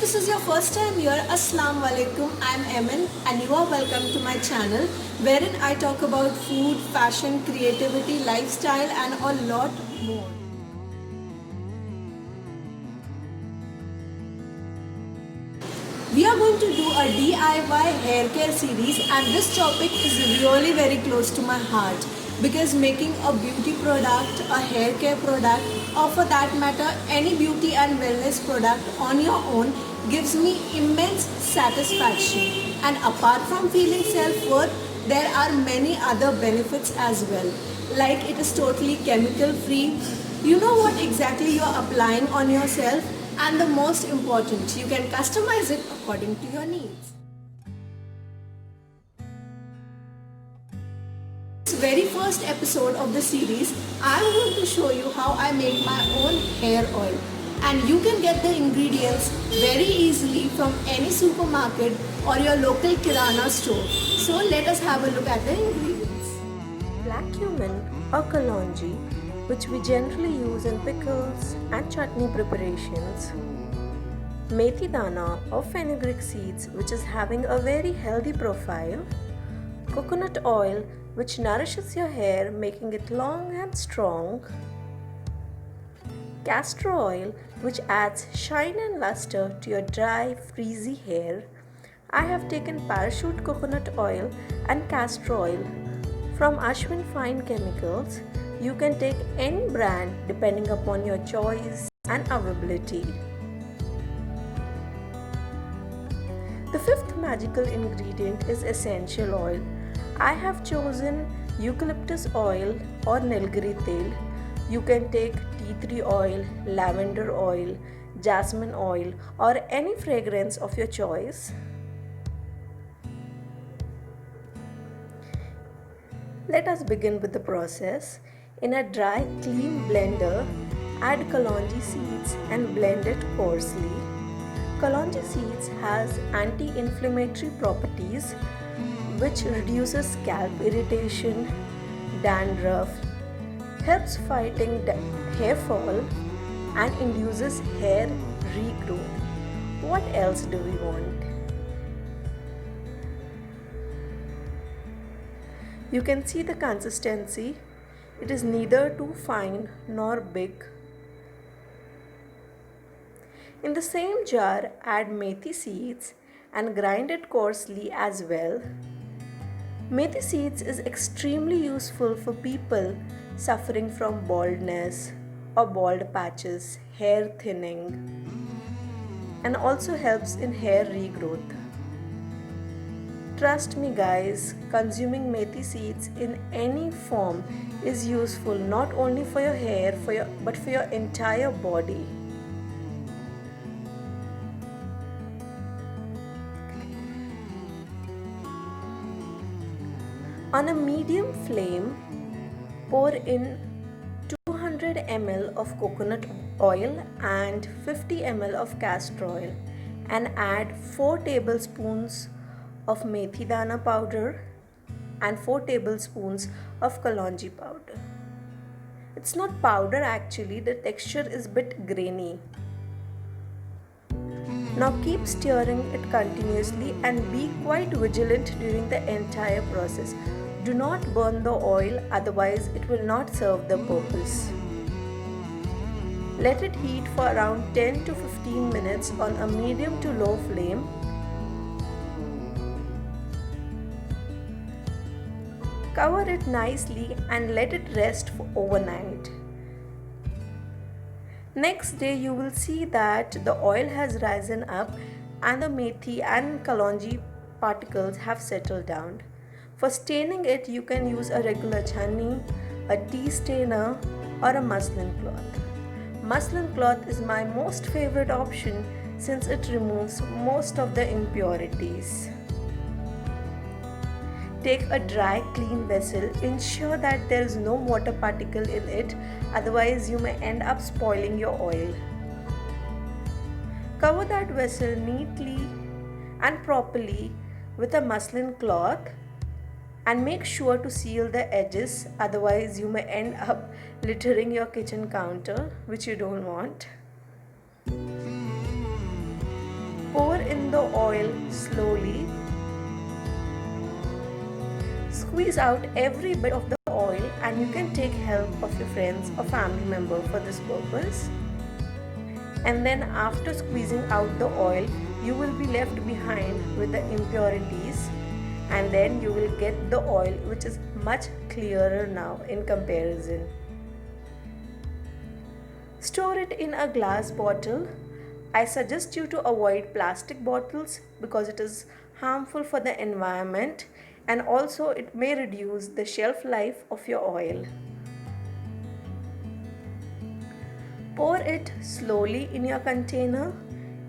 this is your first time here, Assalamu alaikum. I'm Emin and you are welcome to my channel wherein I talk about food, fashion, creativity, lifestyle and a lot more. We are going to do a DIY hair care series and this topic is really very close to my heart because making a beauty product, a hair care product or for that matter any beauty and wellness product on your own gives me immense satisfaction, and apart from feeling self-worth there are many other benefits as well, like it is totally chemical free. You know what exactly you are applying on yourself, and the most important, you can customize it according to your needs. This very first episode of the series, I'm going to show you how I make my own hair oil. And you can get the ingredients very easily from any supermarket or your local kirana store. So let us have a look at the ingredients. Black cumin or kalonji, which we generally use in pickles and chutney preparations. Methi dana or fenugreek seeds, which is having a very healthy profile. Coconut oil, which nourishes your hair, making it long and strong. Castor oil, which adds shine and luster to your dry, frizzy hair. I have taken parachute coconut oil and castor oil from Ashwin Fine Chemicals. You can take any brand depending upon your choice and availability. The fifth magical ingredient is essential oil. I have chosen eucalyptus oil or nilgiri tel. You can take tea tree oil, lavender oil, jasmine oil or any fragrance of your choice. Let us begin with the process. In a dry, clean blender, add kalonji seeds and blend it coarsely. Kalonji seeds has anti-inflammatory properties which reduces scalp irritation, dandruff, helps fighting hair fall and induces hair regrowth. What else do we want? You can see the consistency. It is neither too fine nor big. In the same jar, add methi seeds and grind it coarsely as well. Methi seeds is extremely useful for people suffering from baldness or bald patches, hair thinning, and also helps in hair regrowth. Trust me guys, consuming methi seeds in any form is useful not only for your hair but for your entire body. On a medium flame, pour in 200 ml of coconut oil and 50 ml of castor oil and add 4 tablespoons of methi dana powder and 4 tablespoons of kalonji powder. It's not powder actually, the texture is a bit grainy. Now keep stirring it continuously and be quite vigilant during the entire process. Do not burn the oil, otherwise it will not serve the purpose. Let it heat for around 10 to 15 minutes on a medium to low flame. Cover it nicely and let it rest for overnight. Next day you will see that the oil has risen up and the methi and kalonji particles have settled down. For staining it, you can use a regular chhanni, a tea stainer or a muslin cloth. Muslin cloth is my most favorite option since it removes most of the impurities. Take a dry, clean vessel. Ensure that there is no water particle in it, otherwise you may end up spoiling your oil. Cover that vessel neatly and properly with a muslin cloth and make sure to seal the edges, otherwise you may end up littering your kitchen counter, which you don't want. in the oil slowly. Squeeze out every bit of the oil, and you can take help of your friends or family member for this purpose. And then after squeezing out the oil, you will be left behind with the impurities, and then you will get the oil which is much clearer now in comparison. Store it in a glass bottle. I suggest you to avoid plastic bottles because it is harmful for the environment, and also it may reduce the shelf life of your oil. Pour it slowly in your container.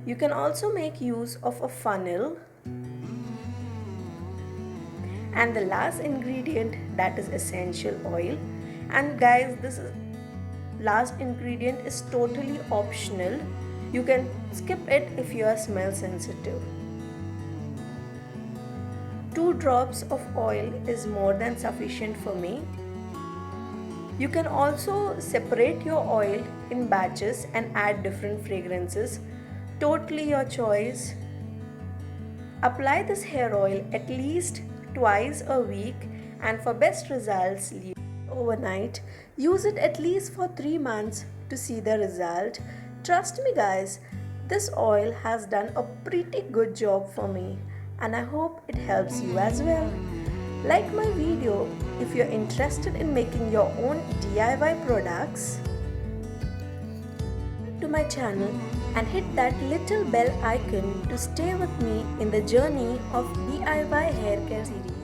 You can also make use of a funnel. And the last ingredient, that is essential oil. And guys, this last ingredient is totally optional. You can skip it if you are smell sensitive. 2 drops of oil is more than sufficient for me. You can also separate your oil in batches and add different fragrances. Totally your choice. Apply this hair oil at least twice a week, and for best results, leave it overnight. Use it at least for 3 months to see the result. Trust me guys, this oil has done a pretty good job for me, and I hope it helps you as well. Like my video if you're interested in making your own DIY products. To my channel and hit that little bell icon to stay with me in the journey of DIY hair care series.